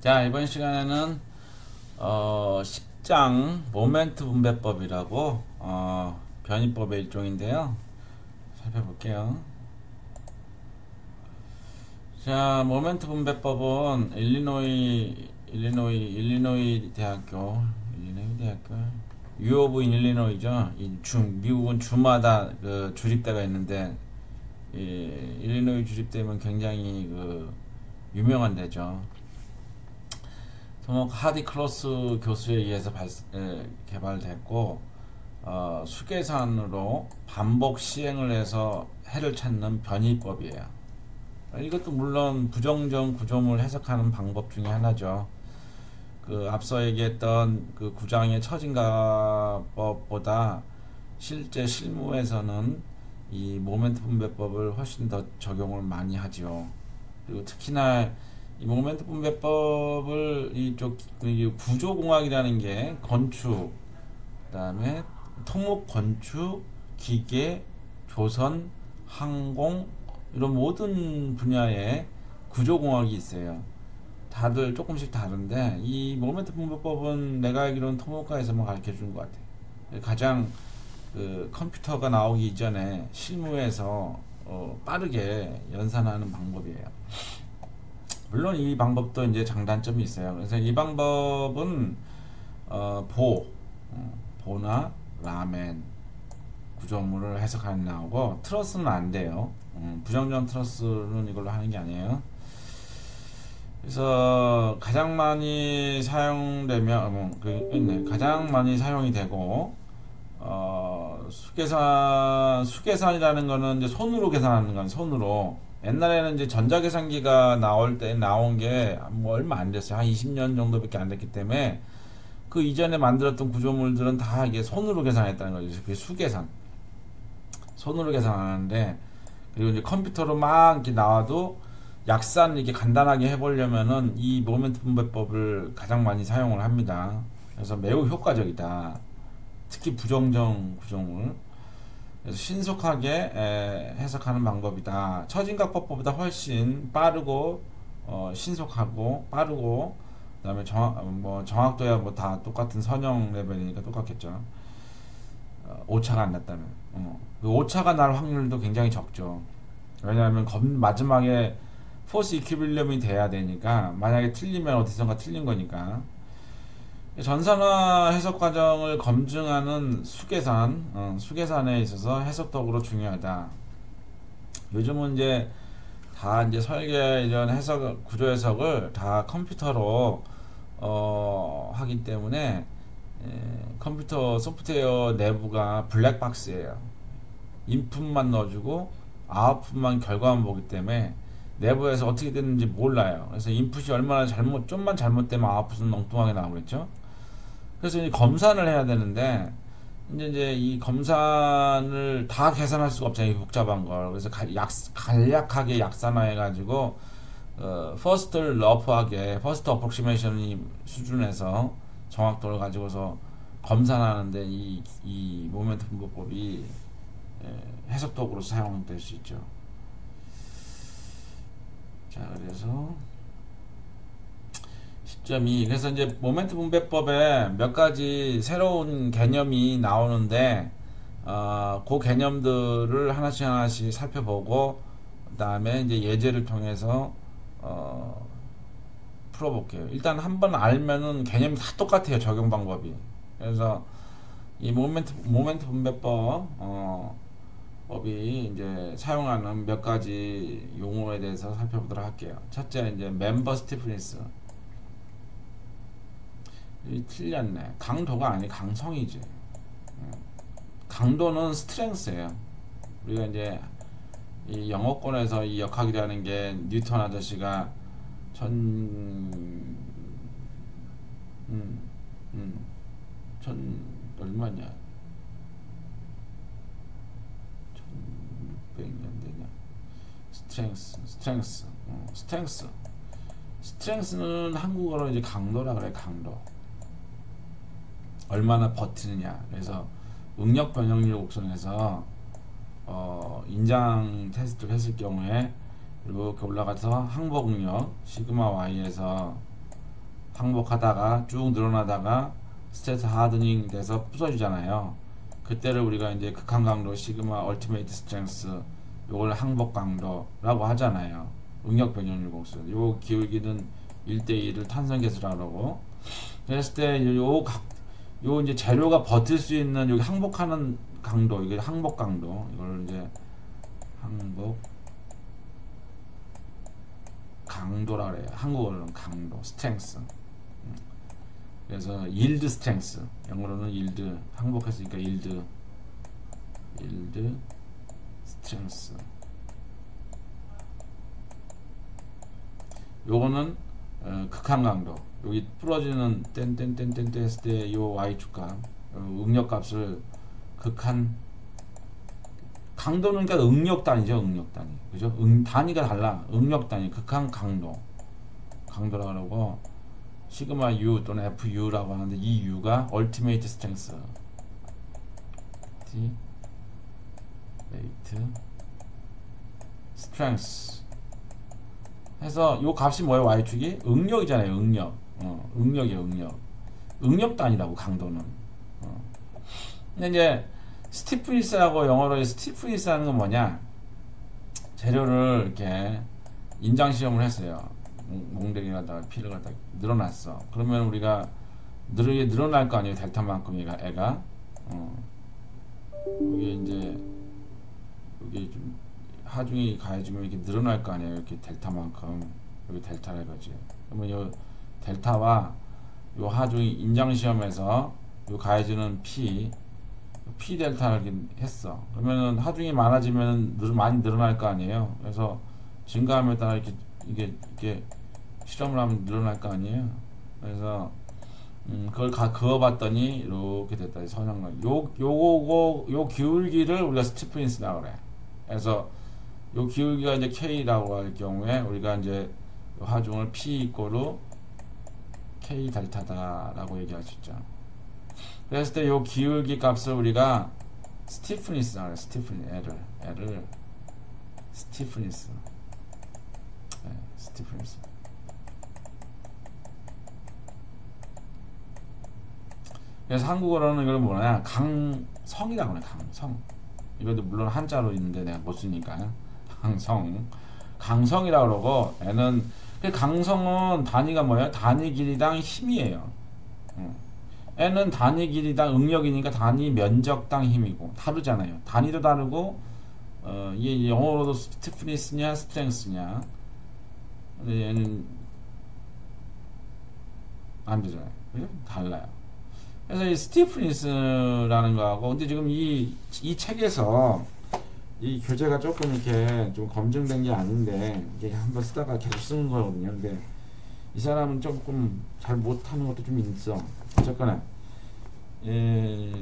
자, 이번 시간에는 10장 모멘트 분배법이라고 변이법의 일종인데요. 살펴볼게요. 자, 모멘트 분배법은 일리노이 대학교 유 오브 일리노이죠. 미국은 주마다 그 주립대가 있는데 일리노이 주립대면 굉장히 유명한 데죠. 하디 클로스 교수에 의해서 개발됐고 수계산으로 반복 시행을 해서 해를 찾는 변이법이에요. 이것도 물론 부정정 구조물 해석하는 방법 중에 하나죠. 앞서 얘기했던 그 구장의 처진가법보다 실제 실무에서는 이 모멘트 분배법을 훨씬 더 적용을 많이 하죠. 그리고 특히나 이 모멘트 분배법을 구조공학이라는 게 건축, 그다음에 토목 건축, 기계, 조선, 항공 이런 모든 분야에 구조공학이 있어요. 다들 조금씩 다른데 이 모멘트 분배법은 내가 알기로는 토목과에서만 가르쳐 주는 것 같아요. 가장 컴퓨터가 나오기 이전에 실무에서 빠르게 연산하는 방법이에요. 물론 이 방법도 이제 장단점이 있어요. 그래서 이 방법은 보나 라멘 구조물을 해석하는 나오고 트러스는 안 돼요. 부정전 트러스는 이걸로 하는 게 아니에요. 그래서 가장 많이 사용되면 가장 많이 사용이 되고 수계산이라는 거는 이제 손으로 계산하는 건 손으로. 옛날에는 이제 전자계산기가 나온 게 뭐 얼마 안 됐어요. 한 20년 정도밖에 안 됐기 때문에 그 이전에 만들었던 구조물들은 다 이게 손으로 계산했다는 거죠. 그게 수계산. 손으로 계산하는데, 그리고 이제 컴퓨터로 막 이렇게 나와도 약산 이렇게 간단하게 해보려면은 이 모멘트 분배법을 가장 많이 사용을 합니다. 그래서 매우 효과적이다. 특히 부정정 구조물. 그래서 신속하게 해석하는 방법이다. 처진각법보다 훨씬 빠르고 신속하고 빠르고, 그다음에 정확도야 뭐 다 똑같은 선형 레벨이니까 똑같겠죠. 오차가 안 났다면 그 오차가 날 확률도 굉장히 적죠. 왜냐하면 마지막에 포스 이퀴빌리엄이 돼야 되니까, 만약에 틀리면 어디선가 틀린 거니까. 전산화 해석 과정을 검증하는 수계산에 있어서 해석도구로 중요하다. 요즘은 이제 다 이제 설계 이런 구조 해석을 다 컴퓨터로 하기 때문에 컴퓨터 소프트웨어 내부가 블랙박스예요. 인풋만 넣어주고 아웃풋만 결과만 보기 때문에 내부에서 어떻게 됐는지 몰라요. 그래서 인풋이 얼마나 좀만 잘못되면 아웃풋은 엉뚱하게 나오겠죠. 그래서 이제 검산을 해야 되는데, 이제 이 검산을 다 계산할 수가 없잖아요. 복잡한 걸. 그래서 간략하게 약산화해가지고 퍼스트를 러프하게, 퍼스트 어프로시메이션 수준에서 정확도를 가지고서 검산하는데 이 모멘트 분배법이 해석 도구로 사용될 수 있죠. 자, 그래서 10.2. 그래서 이제 모멘트 분배법에 몇 가지 새로운 개념이 나오는데, 그 개념들을 하나씩 살펴보고, 그 다음에 이제 예제를 통해서, 풀어볼게요. 일단 한번 알면은 개념이 다 똑같아요. 적용 방법이. 그래서 이 모멘트 분배법, 법이 이제 사용하는 몇 가지 용어에 대해서 살펴보도록 할게요. 첫째, 이제 멤버 스티프니스. 틀렸네. 강도가 아니 강성이지. 강도는 스트렝스예요. 우리가 이제 이 영어권에서 이 역학이라는 게 뉴턴 아저씨가 얼마냐? 1600년 되냐? 스트렝스는 한국어로 이제 강도라 그래. 강도. 얼마나 버티느냐. 그래서 응력 변형률 곡선에서 인장 테스트를 했을 경우에 이렇게 올라가서 항복 응력 시그마 y에서 항복하다가 쭉 늘어나다가 스트레스 하드닝 돼서 부서지잖아요. 그때를 우리가 이제 극한 강도 시그마 얼티메이트 스트렝스 요걸 항복 강도라고 하잖아요. 응력 변연율 공수. 요 기울기는 1대2를 탄성계수라고 그러고, 그랬을 때 요 이제 재료가 버틸 수 있는 여기 항복하는 강도, 이게 항복 강도, 이걸 이제 항복 강도라 그래요. 한국어로는 강도, 스트렝스. 그래서 yield strength, 영어로는 yield, 항복했으니까 yield strength. 요거는 극한 강도. 여기 부러지는 땡땡땡땡 했을 때 요 y축값, 응력 값을 극한 강도는 그러니까 응력 단위죠. 응력 단위. 그죠? 단위가 달라. 응력 단위, 극한 강도라고 그러고, 시그마 U 또는 FU라고 하는데, 이 U가 ultimate strength, ultimate strength 해서 요 값이 뭐예요? y축이 응력이잖아요. 응력이에요. 응력 단위라고, 강도는. 근데 이제 스티프니스라고, 영어로 스티프니스라는 건 뭐냐, 재료를 이렇게 인장 시험을 했어요. 몽댕이 갖다가 피를 갖다 늘어났어. 그러면 우리가 늘어날 거 아니에요. 델타만큼 애가. 이게 이제 여기 좀 하중이 가해지면 이렇게 늘어날 거 아니에요. 이렇게 델타만큼. 여기 델타라 이거지. 그러면 요 델타와 요 하중이 인장 시험에서 요 가해지는 P 델타를 이렇게 했어. 그러면은 하중이 많아지면 많이 늘어날 거 아니에요. 그래서 증가함에 따라 이게 실험을 하면 늘어날 거 아니에요. 그래서 그걸 그어봤더니 이렇게 됐다. 선형론. 요 기울기를 우리가 스티프니스라고 그래. 그래서 요 기울기가 이제 K라고 할 경우에 우리가 이제 하중을 P 이꼬르 K 델타다라고 얘기할 수 있죠. 그랬을 때 요 기울기 값을 우리가 스티프니스라고 그래. L을 스티프니스. 네, 스티프니스. 그래서 한국어로는 이걸 뭐냐, 강성이라고 그래. 강성. 이것도 물론 한자로 있는데 내가 못 쓰니까 강성이라고 그러고, 얘는 강성은 단위가 뭐예요? 단위 길이당 힘이에요. 얘는 단위 길이당 응력이니까 단위 면적당 힘이고, 다르잖아요. 단위도 다르고, 이게 영어로도 스티프니스냐 스트렝스냐, 근데 얘는 안 되잖아요. 그죠? 달라요. 그래서 이 스티프니스라는 거하고, 근데 지금 이 책에서 이 교재가 조금 이렇게 좀 검증된 게 아닌데, 이게 한번 쓰다가 계속 쓰는 거거든요. 근데 이 사람은 조금 잘 못하는 것도 좀 있어. 어쨌거나 이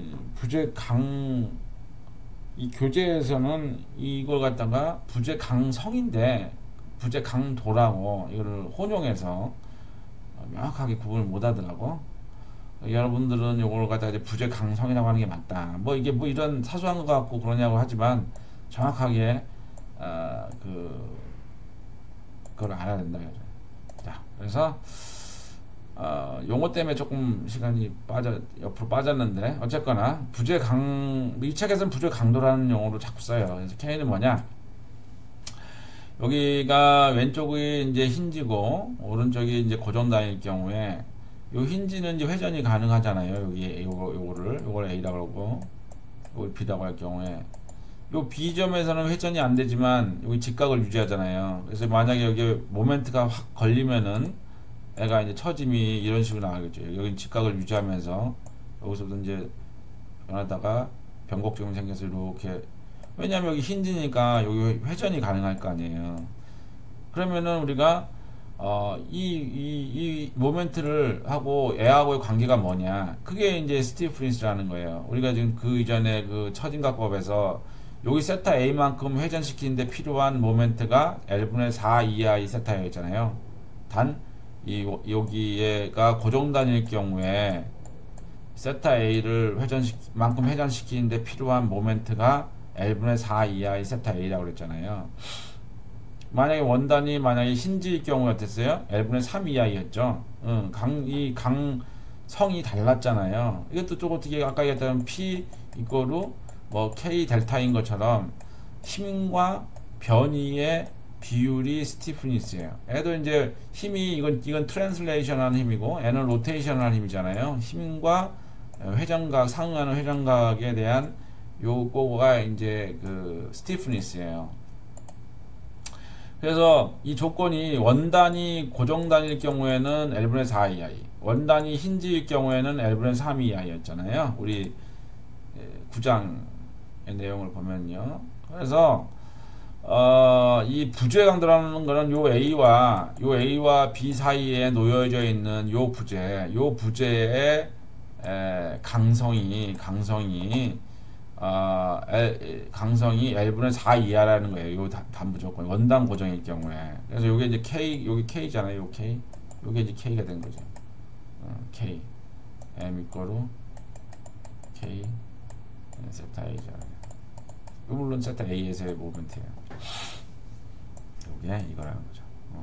교재에서는 이걸 갖다가 부재 강성인데 부재 강도라고 이거를 혼용해서 명확하게 구분을 못 하더라고. 여러분들은 이걸 갖다가 이제 부재 강성이라고 하는 게 맞다. 뭐 이게 뭐 이런 사소한 것 같고 그러냐고 하지만 정확하게 그걸 알아야 된다. 자, 그래서 용어 때문에 조금 시간이 옆으로 빠졌는데, 어쨌거나 이 책에서는 부재 강도라는 용어로 자꾸 써요. 그래서 K는 뭐냐? 여기가 왼쪽이 이제 힌지고 오른쪽이 이제 고정단일 경우에, 요 힌지는 이제 회전이 가능하잖아요. 여기 요걸 A라고 하고, 요걸 B라고 할 경우에, 요 B점에서는 회전이 안 되지만 여기 직각을 유지하잖아요. 그래서 만약에 여기 모멘트가 확 걸리면은 애가 이제 처짐이 이런 식으로 나가겠죠. 여기 직각을 유지하면서 여기서도 이제 변하다가 변곡점이 생겨서 이렇게, 왜냐면 여기 힌지니까 여기 회전이 가능할 거 아니에요. 그러면은 우리가 이 모멘트를 하고 애하고의 관계가 뭐냐, 그게 이제 스티프니스라는 거예요. 우리가 지금 그 이전에 그 처진각법에서 여기 세타 A만큼 회전시키는데 필요한 모멘트가 L분의 4 이하의 세타였잖아요. 단 여기가 고정단일 경우에 세타 A를 만큼 회전시키는데 필요한 모멘트가 L분의 4 이하의 세타 A라고 그랬잖아요. 만약에 원단이 만약에 흰지일 경우에 어땠어요? L분의 3 이하였죠. 이 강성이 달랐잖아요. 이것도 좀 어떻게 아까 얘기했던 P 이거로 뭐 K 델타인 것처럼 힘과 변이의 비율이 스티프니스예요. 얘도 이제 힘이 이건 트랜슬레이션 하는 힘이고 얘는 로테이션 하는 힘이잖아요. 힘과 회전각 상응하는 회전각에 대한 요거가 이제 그 스티프니스예요. 그래서 이 조건이 원단이 고정단일 경우에는 L분의 4 이하이, 원단이 흰지일 경우에는 L분의 3 이하였잖아요. 우리 9장의 내용을 보면요. 그래서 이 부재 강도라는 거는 요 A와 B 사이에 놓여져 있는 요 부재의 강성이 L분의 4 이하라는 거예요. 요 담부 조건 원단 고정일 경우에. 그래서 요게 이제 K, 여기 K잖아요. 요 K, 요게 이제 K가 된 거죠. K M 이꼬로 K 세타 A잖아요. 물론 세타 A에서의 모멘트예요. 요게 이거라는 거죠.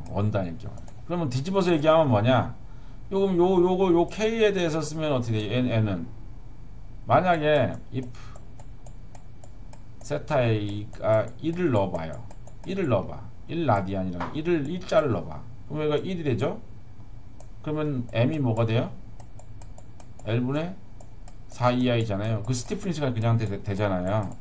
원단일 경우. 그러면 뒤집어서 얘기하면 뭐냐? 요 K에 대해서 쓰면 어떻게 돼요? N은 만약에 if 세타 A가 1을 넣어봐요. 1을 넣어봐. 1 라디안이랑 1자를 넣어봐. 그럼 얘가 1이 되죠? 그러면 M이 뭐가 돼요? L분의 4 이하이잖아요. 그 스티프니스가 그냥 되잖아요.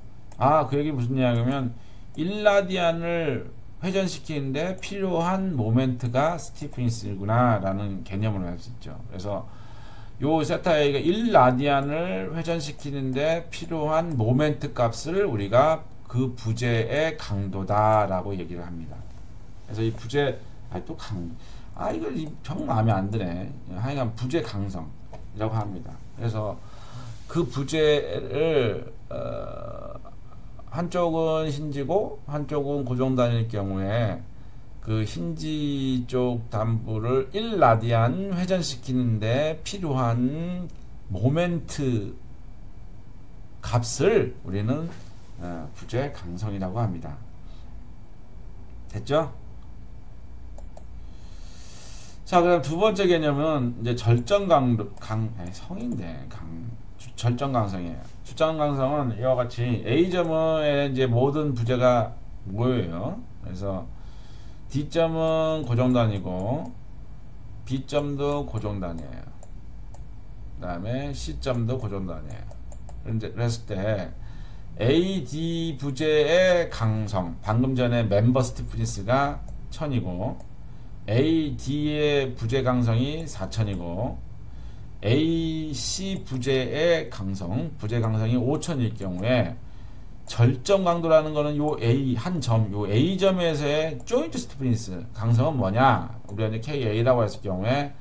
그 얘기 무슨 이야기냐면 1라디안을 회전시키는데 필요한 모멘트가 스티프니스구나 라는 개념을 할 수 있죠. 그래서 요 세타 A가 1라디안을 회전시키는데 필요한 모멘트 값을 우리가 그 부재의 강도다 라고 얘기를 합니다. 그래서 이 부재 이거 정 마음에 안 드네. 하여간 부재 강성이라고 합니다. 그래서 그 부재를 한쪽은 흰지고 한쪽은 고정단일 경우에 그 흰지 쪽 담부를 1라디안 회전시키는데 필요한 모멘트 값을 우리는 부재 강성이라고 합니다. 됐죠? 자, 그다음 두 번째 개념은 이제 절정 절정 강성이에요. 절정 강성은 이와 같이 A점에 이제 모든 부재가 모여요. 그래서 D점은 고정단이고 B점도 고정단이에요. 그 다음에 C점도 고정단이에요. 그랬을 때 AD 부재의 강성, 방금 전에 멤버 스티프니스가 1000이고 AD의 부재 강성이 4000이고 AC 부재 강성이 5000일 경우에 절정 강도라는 거는 요 A점에서의 조인트 스티프니스 강성은 뭐냐? 우리가 이제 KA라고 했을 경우에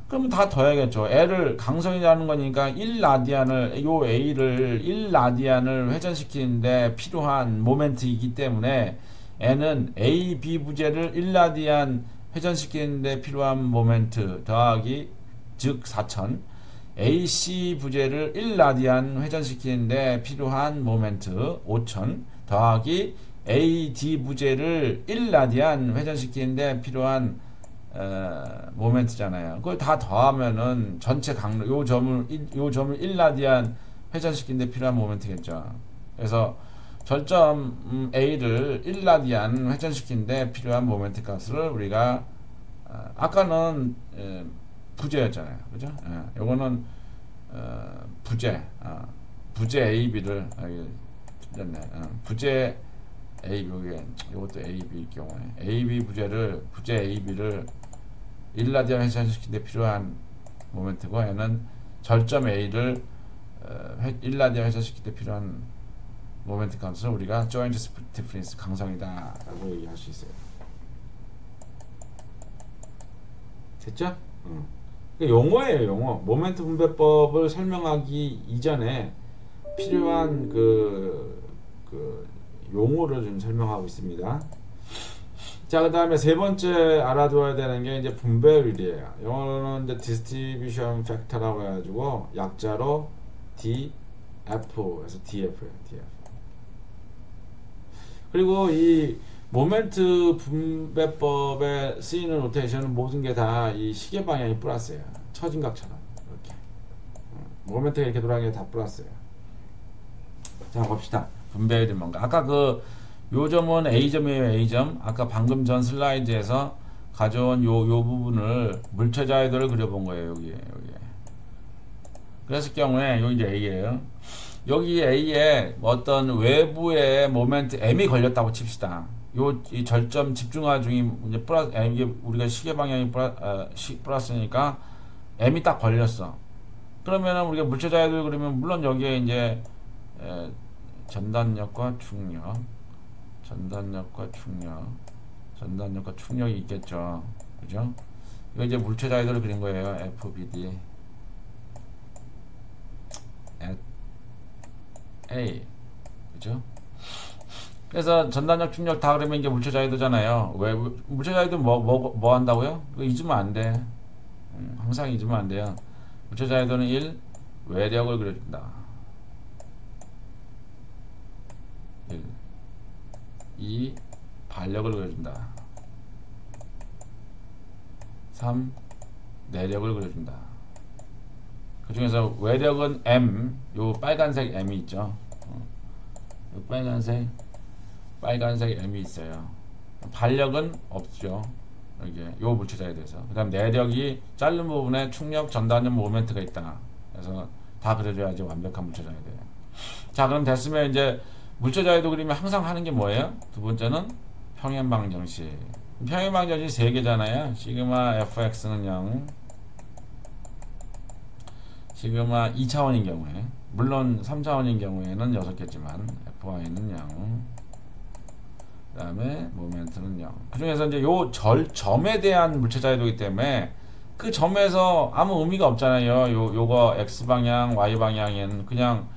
그러면 다 더해야겠죠. L을 강성이라는 거니까 1라디안을 요 A를 1라디안을 회전시키는데 필요한 모멘트이기 때문에 N은 AB 부재를 1라디안 회전시키는데 필요한 모멘트 더하기 즉 4000 AC 부재를 1라디안 회전시키는데 필요한 모멘트 5000 더하기 AD 부재를 1라디안 회전시키는데 필요한 모멘트잖아요. 그걸 다 더하면은 전체 강도 요 점을 1라디안 회전시키는데 필요한 모멘트겠죠. 그래서 절점 A를 1라디안 회전시키는데 필요한 모멘트 값을 우리가 아까는 부재였잖아요. 그죠? 요거는 부재 AB를 부재 AB 요것도 AB일 경우에 AB 부재 AB를 1라디안 회전시키는데 필요한 모멘트고 얘는 절점 A를 1라디안 회전시킬 때 필요한 모멘트 값을 우리가 조인트 스티프니스 강성이다 라고 얘기할 수 있어요. 됐죠? 용어예요. 용어. 모멘트 분배법을 설명하기 이전에 필요한 그 용어를 좀 설명하고 있습니다. 자, 그 다음에 세 번째 알아두어야 되는 게 이제 분배율이에요. 영어로는 이제 distribution factor라고 해가지고 약자로 DF에서 DF예요. DF. 그리고 이 모멘트 분배법에 쓰이는 로테이션은 모든 게 다 이 시계 방향이 플러스예요. 처진각처럼 이렇게 모멘트가 이렇게 돌아가는 게 다 플러스예요. 자 봅시다. 분배율이 뭔가. 아까 그 요점은 A점이에요. A점. 아까 방금 전 슬라이드에서 가져온 요 부분을 물체자유도를 그려본 거예요. 여기에. 그랬을 경우에 여기 이제 A예요. 여기 A에 어떤 외부의 모멘트 M이 걸렸다고 칩시다. 이 절점 집중화 중이 이제 플러스 이게 우리가 시계 방향이 플러스니까 M이 딱 걸렸어. 그러면은 우리가 물체자유도를 그리면 물론 여기에 이제 전단력과 충력, 전단력과 충력이 있겠죠. 그죠? 이거 이제 물체자유도를 그린 거예요. FBD at A. 그죠? 그래서 전단력, 충력 다 그러면 이게 물체자유도잖아요. 왜 물체자유도 뭐 한다고요? 그거 잊으면 안 돼. 항상 잊으면 안 돼요. 물체자유도는 1. 외력을 그려준다. 1. 2. 반력을 그려준다. 3. 내력을 그려준다. 그 중에서 외력은 M, 요 빨간색 M이 있죠. 요 빨간색 M이 있어요. 반력은 없죠. 여기에 요 물체자에 대해서. 그 다음 내력이 자른 부분에 충력, 전단력, 모멘트가 있다. 그래서 다 그려줘야지 완벽한 물체자에 대해. 자, 그럼 됐으면 이제 물체자에도 그리면 항상 하는 게 뭐예요? 두 번째는 평행방정식. 평행방정식 3개잖아요. 시그마 fx는 0, 시그마 2차원인 경우에, 물론 3차원인 경우에는 6개지만 fy는 0, 그 다음에 모멘트는 0. 그 중에서 이제 요 점에 대한 물체자유도이기 때문에 그 점에서 아무 의미가 없잖아요. 요거 x방향, y방향은 그냥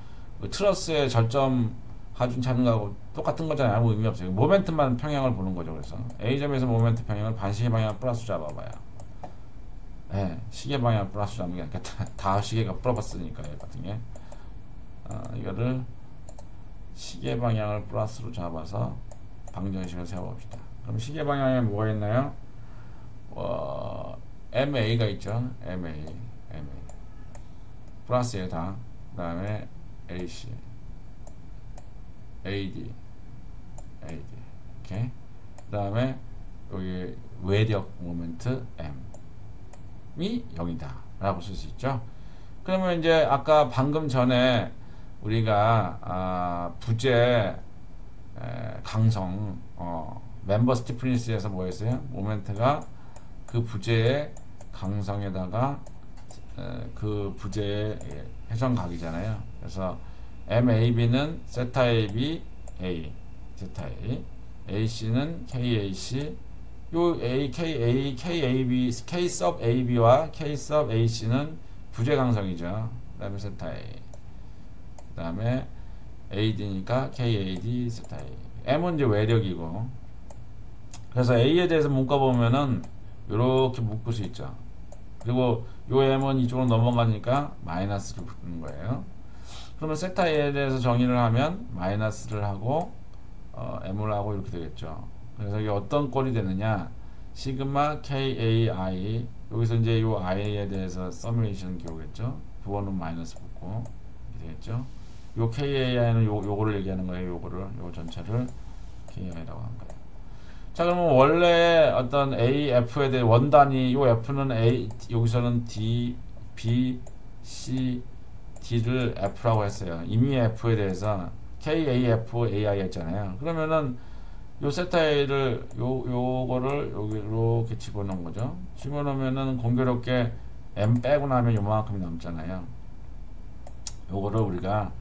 그 트러스의 절점 하중 찾는 거하고 똑같은 거잖아요. 아무 의미 없어요. 모멘트만 평행을 보는 거죠. 그래서 A점에서 모멘트 평행을 반시계 방향 플러스 잡아봐요. 네, 시계 방향 플러스 잡는 게 아니라 다 시계가 플러스니까 같은 게 이거를 시계 방향을 플러스로 잡아서 방정식을 세워봅시다. 그럼 시계 방향에 뭐가 있나요? MA가 있죠. MA 플러스에 다. 그 다음에 AC AD 이렇게. 그 다음에 여기 외력 모멘트 M이 0이다 라고 쓸 수 있죠. 그러면 이제 아까 방금 전에 우리가 부재 강성 멤버 스티프니스에서 뭐였어요? 모멘트가 그 부재의 강성에다가 그 부재의 회전각이잖아요. 그래서 MAB는 세타 AB A, 세타 A, AC는 KAC, 요 KAB, K sub AB와 K sub AC는 부재 강성이죠. 그 다음에 세타 A, 그 다음에 AD니까 KAD 세타 A. M은 이제 외력이고. 그래서 A에 대해서 묶어보면은 요렇게 묶을 수 있죠. 그리고 요 M은 이쪽으로 넘어가니까 마이너스를 붙는 거예요. 그러면 세타 A에 대해서 정의를 하면 마이너스를 하고 M을 하고 이렇게 되겠죠. 그래서 이게 어떤 꼴이 되느냐, 시그마 KAI, 여기서 이제 요 I에 대해서 서메이션 기호겠죠. 부호는 마이너스 붙고 이렇게 되겠죠. 요 KAI는 요거를 얘기하는 거예요. 요 전체를 KAI라고 하는 거예요. 자, 그러면 원래 어떤 AF에 대해 원단위, 요 F는 A, 여기서는 D, B, C, D를 F라고 했어요. 이미 F에 대해서 KAF, AI 했잖아요. 그러면은 요 세타 A를 요거를 여기 이렇게 집어넣은 거죠. 집어넣으면은 공교롭게 M 빼고 나면 요만큼이 남잖아요. 요거를 우리가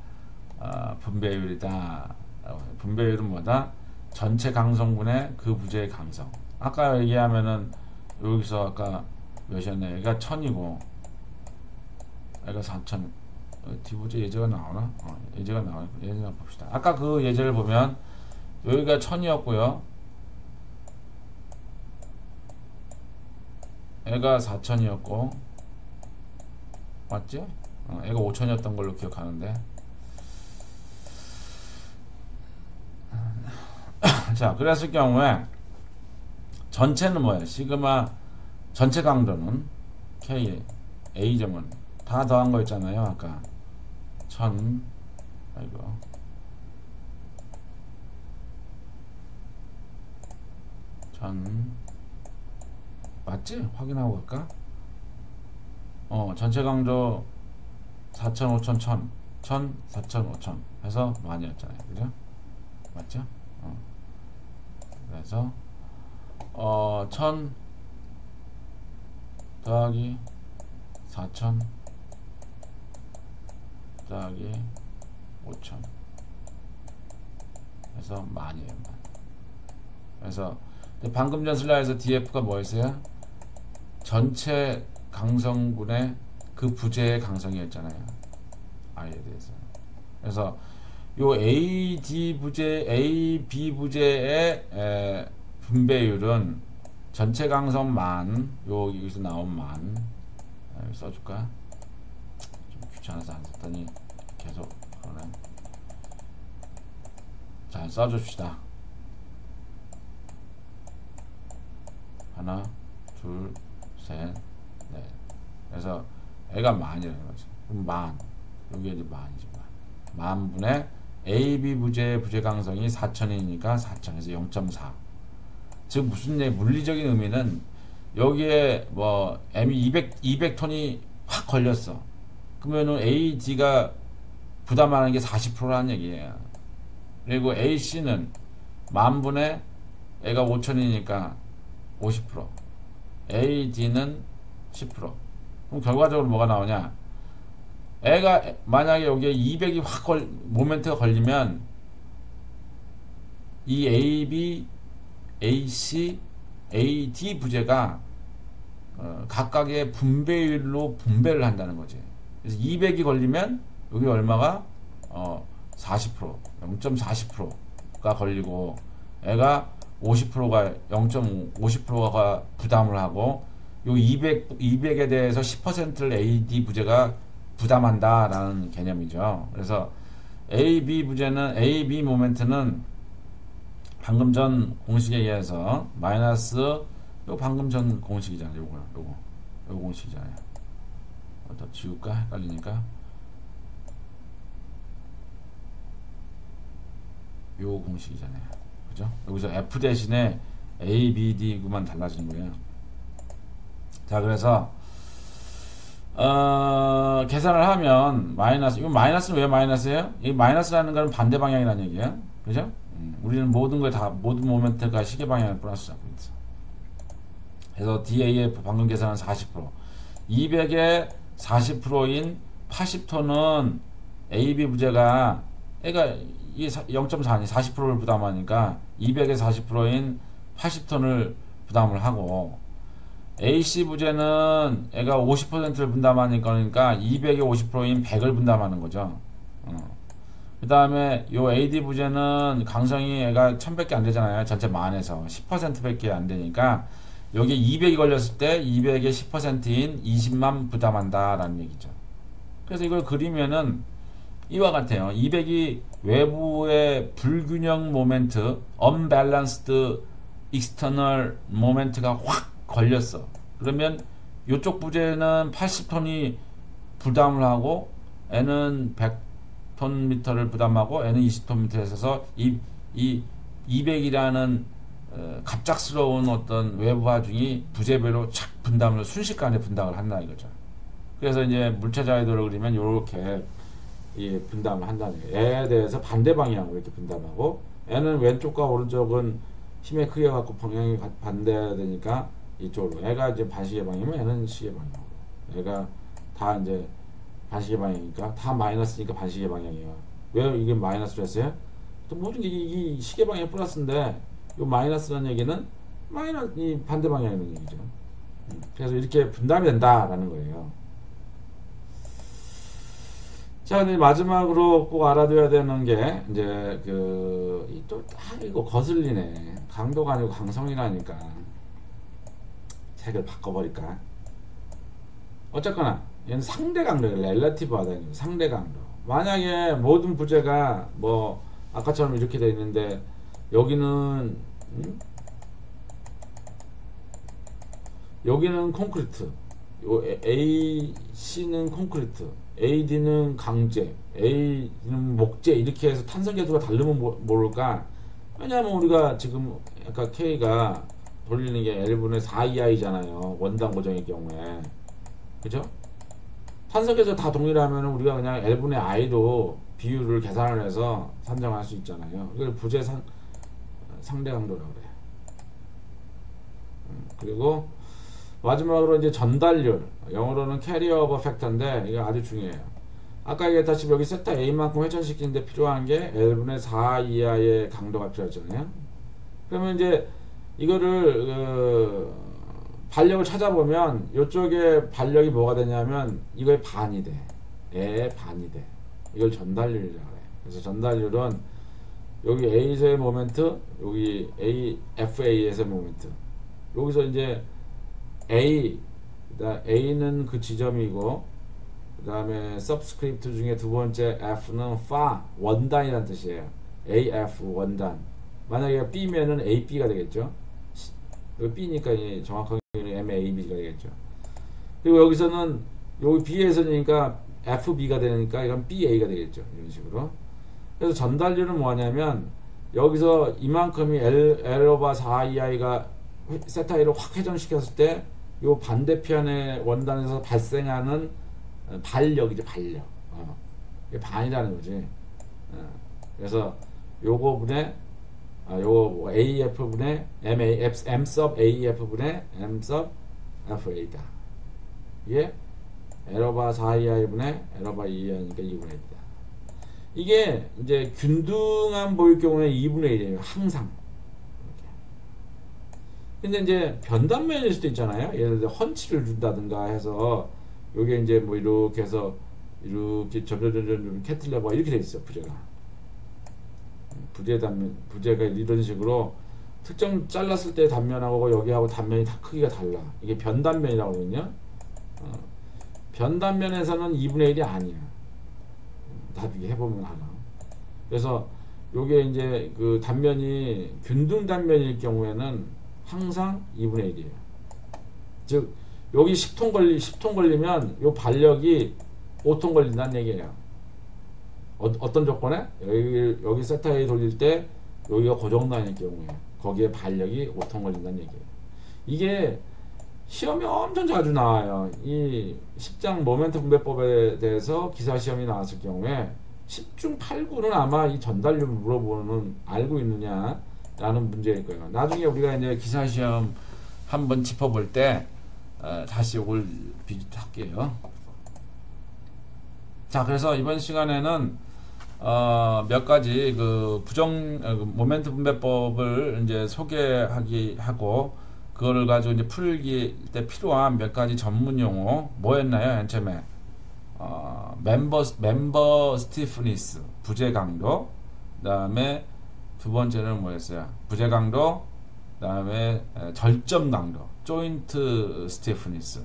분배율이다. 분배율은 뭐다? 전체 강성분의 그 부재의 강성. 아까 얘기하면은 여기서 아까 몇이었나요? 여기가 1000이고 여기가 4000. 디보제 예제가 나오나? 예제가 나와요. 예제 봅시다. 아까 그 예제를 보면 여기가 1000이었고요. 얘가 4000이었고 맞지? 얘가 5000이었던 걸로 기억하는데 자, 그랬을 경우에 전체는 뭐예요? 시그마 전체 강도는 K A점은 다 더한 거 있잖아요. 아까 1000 아이고 1000 맞지? 확인하고 갈까? 전체 강도 4000, 5000, 1000 1000, 4000, 5000 해서 만이었잖아요. 그죠? 맞죠? 그래서 1000 더하기 4000 더하기 5000 해서 만이에요. 만. 그래서 방금 전 슬라이드에서 DF가 뭐였어요? 전체 강성분의 그 부재의 강성이었잖아요. I에 대해서. 그래서 요 AD 부재, AB 부재의 분배율은 전체 강성 만, 여기서 나온 만, 써줄까? 좀 귀찮아서 안 썼더니 계속 그러네. 자, 써줍시다. 하나, 둘, 셋, 넷. 그래서 애가 만이라는 거지. 그럼 만, 여기 이제 만이지. 만분의 AB 부재의 부재 강성이 4000이니까 4000에서 0.4. 즉 무슨 얘기, 물리적인 의미는 여기에 뭐 M이 200톤이 확 걸렸어. 그러면은 AD가 부담하는 게 40%라는 얘기예요. 그리고 AC는 만분의 애가 5000이니까 50%, AD는 10%. 그럼 결과적으로 뭐가 나오냐? 애가 만약에 여기에 200이 확 모멘트가 걸리면 이 AB, AC, AD 부재가 각각의 분배율로 분배를 한다는 거지. 그래서 200이 걸리면 여기 얼마가 40%, 0.40%가 걸리고 애가 50%가 0.50%가 부담을 하고 요 200에 대해서 10%를 AD 부재가 부담한다라는 개념이죠. 그래서 AB 부재는 AB 모멘트는 방금 전 공식에 의해서 마이너스 요 방금 전 공식이잖아요. 요거 공식이잖아요. 더 지울까? 헷갈리니까 요 공식이잖아요. 그죠? 여기서 F 대신에 A, B, D구만 달라지는 거예요. 자, 그래서 계산을 하면 마이너스, 이거 마이너스는 왜 마이너스예요? 이 마이너스라는 건 반대 방향이라는 얘기예요. 그죠? 우리는 모든 걸 다, 모든 모멘트가 시계 방향을 플러스 잡고 있어. 그래서 DAF 방금 계산한 40%. 200에 40%인 80톤은 AB 부재가, 그러니까 이 0.4니 40%를 부담하니까 200에 40%인 80톤을 부담을 하고, AC 부재는 애가 50%를 분담하니까, 그러니까 200에 50%인 100을 분담하는 거죠. 그 다음에 요 AD 부재는 강성이 애가 1000밖에 안 되잖아요. 전체 만에서 10%밖에 안 되니까 여기 200이 걸렸을 때 200의 10%인 20만 부담한다 라는 얘기죠. 그래서 이걸 그리면은 이와 같아요. 200이 외부의 불균형 모멘트, unbalanced external 모멘트가 확 걸렸어. 그러면 이쪽 부재는 80톤이 부담을 하고 N은 100톤 미터를 부담하고 N은 20톤 미터에 있어서 이 200이라는 갑작스러운 어떤 외부 하중이 부재별로 착 분담을 순식간에 분담을 한다 이거죠. 그래서 이제 물체 자유도를 그리면 이렇게 분담을 한다는 거예요. N에 대해서 반대 방향으로 이렇게 분담하고, N은 왼쪽과 오른쪽은 힘의 크기가 갖고 방향이 반대되니까 이쪽으로. 애가 이제 반시계 방향이면 애는 시계 방향으로. 애가 다 이제 반시계 방향이니까 다 마이너스니까 반시계 방향이에요. 왜 이게 마이너스로 했어요? 또 모든 게 이 시계 방향 플러스인데 이 마이너스라는 얘기는 이 반대 방향이라는 얘기죠. 그래서 이렇게 분담이 된다라는 거예요. 자, 근데 마지막으로 꼭 알아둬야 되는 게 이제 이거 거슬리네. 강도가 아니고 강성이라니까. 색을 바꿔버릴까? 어쨌거나 얘는 상대 강도예요. 렐러티브하다. 상대 강도. 만약에 모든 부재가 뭐 아까처럼 이렇게 돼 있는데 여기는 여기는 콘크리트, 요 AC는 콘크리트, AD는 강제, A는 목재, 이렇게 해서 탄성 계수가 다르면 모를까? 왜냐하면 우리가 지금 아까 K가 돌리는 게 L분의 4EI잖아요. 원단 고정의 경우에. 그죠? 탄성 계수 다 동일하면 우리가 그냥 L분의 I로 비율을 계산을 해서 산정할 수 있잖아요. 이걸 부재 상대 강도라고 그래요. 그리고 마지막으로 이제 전달률, 영어로는 캐리어 오버 팩터인데 이게 아주 중요해요. 아까 얘기했다시피 여기 세타 A만큼 회전시키는데 필요한 게 L분의 4 이하의 강도가 필요하잖아요. 그러면 이제 이거를 반력을 찾아보면 이쪽에 반력이 뭐가 되냐면 이거의 반이 돼. A의 반이 돼. 이걸 전달률이라고 해. 그래서 전달률은 여기 A에서의 모멘트, 여기 FA에서의 모멘트. 여기서 이제 A는 그 지점이고, 그 다음에 서브스크립트 중에 두 번째 F는 원단이라는 뜻이에요. AF 원단. 만약에 B면은 AB가 되겠죠. 여기 B니까 정확하게 MAB가 되겠죠. 그리고 여기서는 여기 B에서니까 FB가 되니까 이건 BA가 되겠죠. 이런 식으로. 그래서 전달률은 뭐냐면 여기서 이만큼이 L 오버 4EI가 세타 A로 확 회전시켰을 때 요 반대편의 원단에서 발생하는 반력이죠. 반력. 이게 반이라는 거지. 그래서 요거 분의 요거 AF 분의 M sub AF 분의 M sub FA다. 이게 L 오버 4EI 분의 L 오버 2EI니까 2분의 1이다. 이게 이제 균등한 보일 경우에 2분의 1이에요. 항상. 근데 이제 변단면일 수도 있잖아요. 예를 들어 펀치를 준다든가 해서 요게 이제 뭐 이렇게 해서 이렇게 점점 캐틀레버가 이렇게 돼 있어. 부재가 이런 식으로 특정 잘랐을 때 단면하고 여기하고 단면이 다 크기가 달라. 이게 변단면이라고 하거든요. 변단면에서는 2분의 1이 아니야. 나중에 해보면 알아. 그래서 요게 이제 그 단면이 균등 단면일 경우에는 항상 2분의 1이에요. 즉 여기 10톤 걸리면 요 반력이 5톤 걸린다는 얘기예요. 어떤 조건에? 여기 세타 A 돌릴 때 여기가 고정단일 경우에 거기에 반력이 5톤 걸린다는 얘기예요. 이게 시험이 엄청 자주 나와요. 이 10장 모멘트 분배법에 대해서 기사 시험이 나왔을 경우에 10중 8구는 아마 이 전달률 물어보는 알고 있느냐 라는 문제일 거예요. 나중에 우리가 이제 기사 시험 한번 짚어볼 때 다시 이걸 비슷할게요. 자, 그래서 이번 시간에는 몇 가지 그 모멘트 분배법을 이제 소개하기 하고 그거를 가지고 이제 풀기 때 필요한 몇 가지 전문 용어 뭐였나요? 맨 처음에 멤버 스티프니스 부재 강도, 그다음에 두 번째는 뭐였어요? 부재 강도, 그다음에 절점 강도 조인트 스티프니스,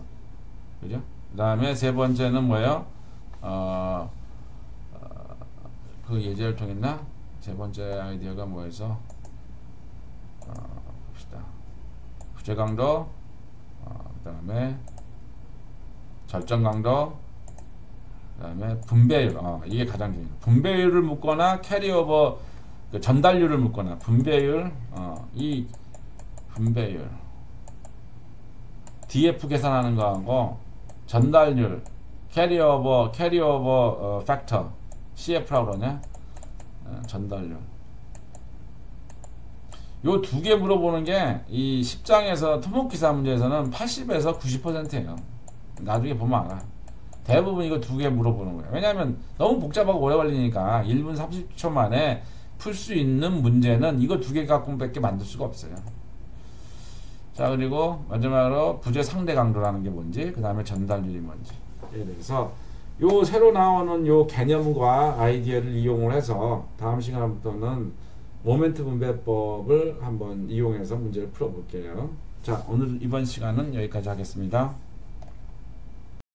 그죠? 그다음에 세 번째는 뭐예요? 그 예제를 통했나? 세 번째 아이디어가 뭐여서 봅시다. 부재 강도, 그다음에 절점 강도, 그다음에 분배율. 이게 가장 중요해요. 분배율을 묻거나 캐리오버 그 전달률을 묻거나 분배율, 이 분배율 DF 계산하는 거하고 전달률 캐리오버 팩터 CF라고 그러냐? 전달률. 요 두 개 물어보는 게 이 10장에서 토목기사 문제에서는 80에서 90%예요. 나중에 보면 알아. 대부분 이거 두 개 물어보는 거예요. 왜냐하면 너무 복잡하고 오래 걸리니까 1분 30초 만에 풀 수 있는 문제는 이거 두 개 갖고밖에 만들 수가 없어요. 자, 그리고 마지막으로 부재 상대 강도라는 게 뭔지, 그 다음에 전달률이 뭔지. 그래서 요 새로 나오는 요 개념과 아이디어를 이용을 해서 다음 시간부터는 모멘트 분배법을 한번 이용해서 문제를 풀어볼게요. 자, 오늘 이번 시간은 여기까지 하겠습니다.